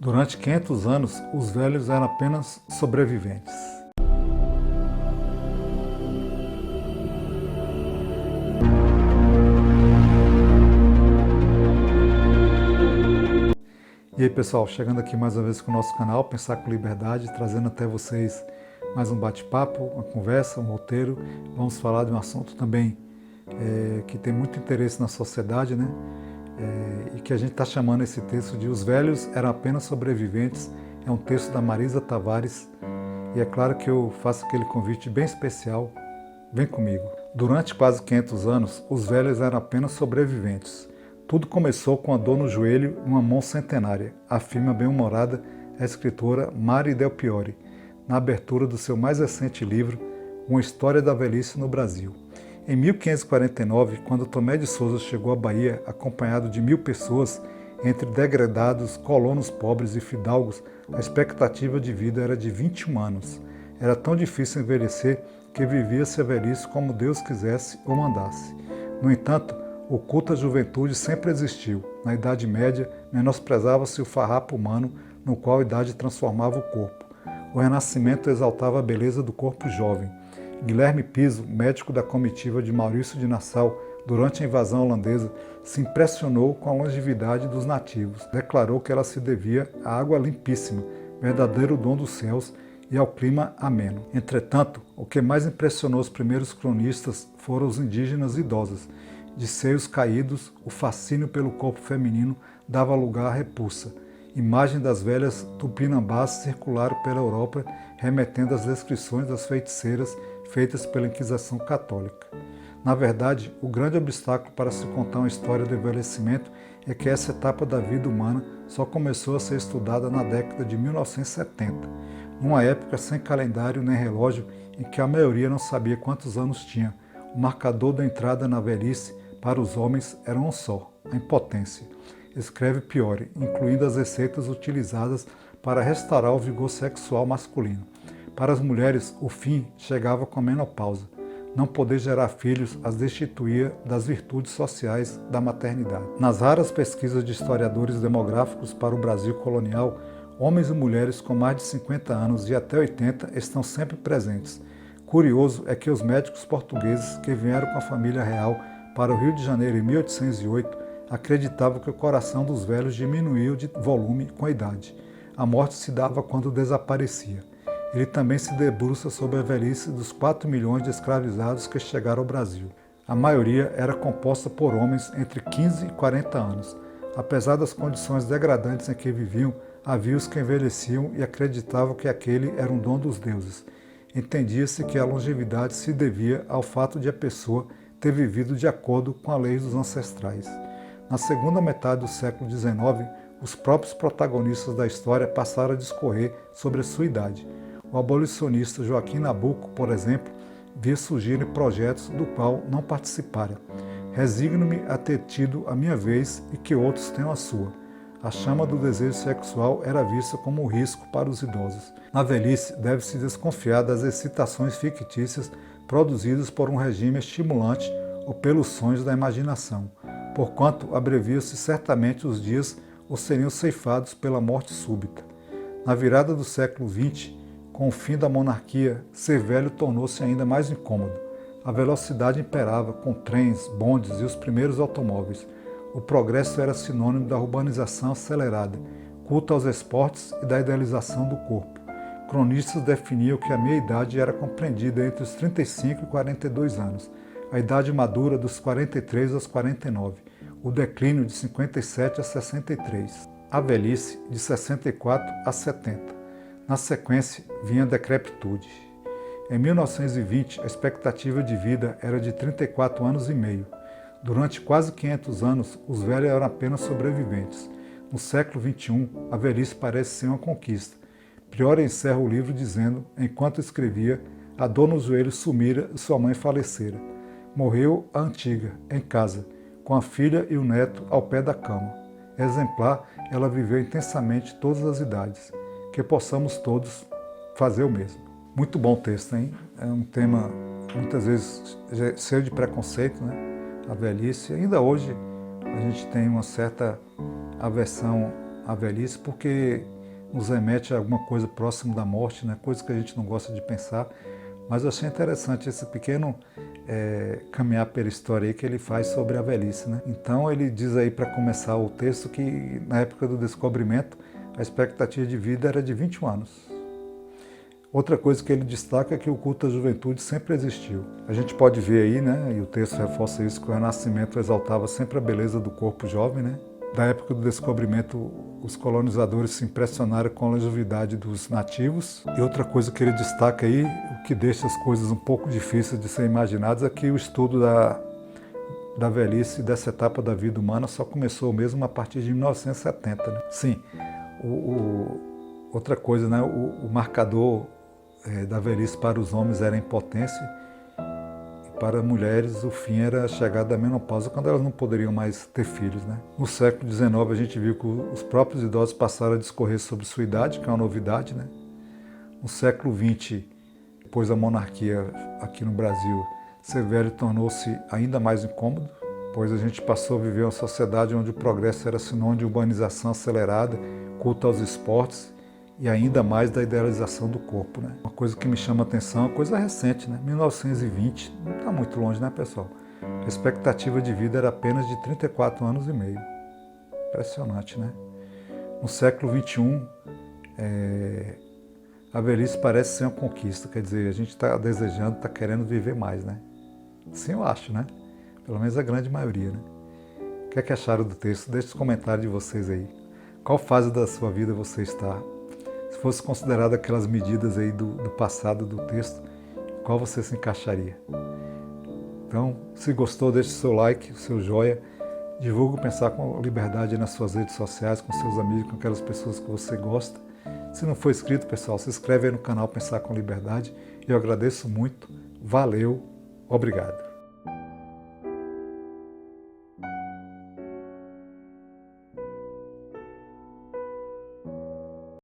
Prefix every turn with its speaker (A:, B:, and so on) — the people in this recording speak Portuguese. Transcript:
A: Durante 500 anos, os velhos eram apenas sobreviventes. E aí pessoal, chegando aqui mais uma vez com o nosso canal Pensar com Liberdade, trazendo até vocês mais um bate-papo, uma conversa, um roteiro. Vamos falar de um assunto também que tem muito interesse na sociedade, né? E que a gente está chamando esse texto de Os Velhos Eram Apenas Sobreviventes. É um texto da Marisa Tavares e é claro que eu faço aquele convite bem especial. Vem comigo. Durante quase 500 anos, os velhos eram apenas sobreviventes. Tudo começou com a dor no joelho e uma mão centenária, afirma bem-humorada a escritora Mari Del Piore, na abertura do seu mais recente livro, Uma História da Velhice no Brasil. Em 1549, quando Tomé de Souza chegou à Bahia, acompanhado de 1000 pessoas, entre degredados, colonos pobres e fidalgos, a expectativa de vida era de 21 anos. Era tão difícil envelhecer que vivia-se a velhice como Deus quisesse ou mandasse. No entanto, o culto à juventude sempre existiu. Na Idade Média, menosprezava-se o farrapo humano, no qual a idade transformava o corpo. O Renascimento exaltava a beleza do corpo jovem. Guilherme Piso, médico da comitiva de Maurício de Nassau, durante a invasão holandesa, se impressionou com a longevidade dos nativos. Declarou que ela se devia à água limpíssima, verdadeiro dom dos céus, e ao clima ameno. Entretanto, o que mais impressionou os primeiros cronistas foram os indígenas idosos. De seios caídos, o fascínio pelo corpo feminino dava lugar à repulsa. Imagens das velhas tupinambás circularam pela Europa, remetendo às descrições das feiticeiras feitas pela Inquisição Católica. Na verdade, o grande obstáculo para se contar uma história do envelhecimento é que essa etapa da vida humana só começou a ser estudada na década de 1970, numa época sem calendário nem relógio em que a maioria não sabia quantos anos tinha. O marcador da entrada na velhice para os homens era um só, a impotência. Escreve Piore, incluindo as receitas utilizadas para restaurar o vigor sexual masculino. Para as mulheres, o fim chegava com a menopausa. Não poder gerar filhos as destituía das virtudes sociais da maternidade. Nas raras pesquisas de historiadores demográficos para o Brasil colonial, homens e mulheres com mais de 50 anos e até 80 estão sempre presentes. Curioso é que os médicos portugueses que vieram com a família real para o Rio de Janeiro em 1808 acreditavam que o coração dos velhos diminuiu de volume com a idade. A morte se dava quando desaparecia. Ele também se debruça sobre a velhice dos 4 milhões de escravizados que chegaram ao Brasil. A maioria era composta por homens entre 15 e 40 anos. Apesar das condições degradantes em que viviam, havia os que envelheciam e acreditavam que aquele era um dom dos deuses. Entendia-se que a longevidade se devia ao fato de a pessoa ter vivido de acordo com a lei dos ancestrais. Na segunda metade do século XIX, os próprios protagonistas da história passaram a discorrer sobre a sua idade. O abolicionista Joaquim Nabuco, por exemplo, via surgirem projetos do qual não participara. Resigno-me a ter tido a minha vez e que outros tenham a sua. A chama do desejo sexual era vista como um risco para os idosos. Na velhice, deve-se desconfiar das excitações fictícias produzidas por um regime estimulante ou pelos sonhos da imaginação, porquanto abreviam-se certamente os dias ou seriam ceifados pela morte súbita. Na virada do século XX, com o fim da monarquia, ser velho tornou-se ainda mais incômodo. A velocidade imperava, com trens, bondes e os primeiros automóveis. O progresso era sinônimo da urbanização acelerada, culto aos esportes e da idealização do corpo. Cronistas definiam que a meia-idade era compreendida entre os 35 e 42 anos, a idade madura dos 43 aos 49, o declínio de 57 a 63, a velhice de 64 a 70. Na sequência, vinha a decrepitude. Em 1920, a expectativa de vida era de 34 anos e meio. Durante quase 500 anos, os velhos eram apenas sobreviventes. No século XXI, a velhice parece ser uma conquista. Priore encerra o livro dizendo, enquanto escrevia, a dor no joelho sumira e sua mãe falecera. Morreu a antiga, em casa, com a filha e o neto ao pé da cama. Exemplar, ela viveu intensamente todas as idades. Que possamos todos fazer o mesmo. Muito bom texto, hein? É um tema muitas vezes cheio de preconceito, né? A velhice. Ainda hoje a gente tem uma certa aversão a velhice porque nos remete a alguma coisa próxima da morte, né? Coisa que a gente não gosta de pensar. Mas eu achei interessante esse pequeno caminhar pela história aí que ele faz sobre a velhice, né? Então ele diz aí para começar o texto que na época do descobrimento a expectativa de vida era de 21 anos. Outra coisa que ele destaca é que o culto à juventude sempre existiu. A gente pode ver aí, né, e o texto reforça isso, que o Renascimento exaltava sempre a beleza do corpo jovem, né? Da época do descobrimento, os colonizadores se impressionaram com a longevidade dos nativos. E outra coisa que ele destaca aí, o que deixa as coisas um pouco difíceis de ser imaginadas, é que o estudo da velhice, dessa etapa da vida humana, só começou mesmo a partir de 1970. Né? Sim, outra coisa, né? O marcador da velhice para os homens era a impotência, e para mulheres o fim era a chegada da menopausa, quando elas não poderiam mais ter filhos. Né? No século XIX a gente viu que os próprios idosos passaram a discorrer sobre sua idade, que é uma novidade. Né? No século XX, depois da monarquia aqui no Brasil, ser velho tornou-se ainda mais incômodo, pois a gente passou a viver uma sociedade onde o progresso era sinônimo de urbanização acelerada, culto aos esportes e ainda mais da idealização do corpo. Né? Uma coisa que me chama a atenção é uma coisa recente, né? 1920, não está muito longe, né, pessoal? A expectativa de vida era apenas de 34 anos e meio. Impressionante, né? No século XXI, a velhice parece ser uma conquista, quer dizer, a gente está desejando, está querendo viver mais, né? Sim, eu acho, né? Pelo menos a grande maioria, né? O que é que acharam do texto? Deixe os comentários de vocês aí. Qual fase da sua vida você está? Se fosse considerado aquelas medidas aí do passado do texto, qual você se encaixaria? Então, se gostou, deixe o seu like, o seu joia. Divulgue o Pensar com Liberdade nas suas redes sociais, com seus amigos, com aquelas pessoas que você gosta. Se não for inscrito, pessoal, se inscreve aí no canal Pensar com Liberdade. Eu agradeço muito. Valeu. Obrigado.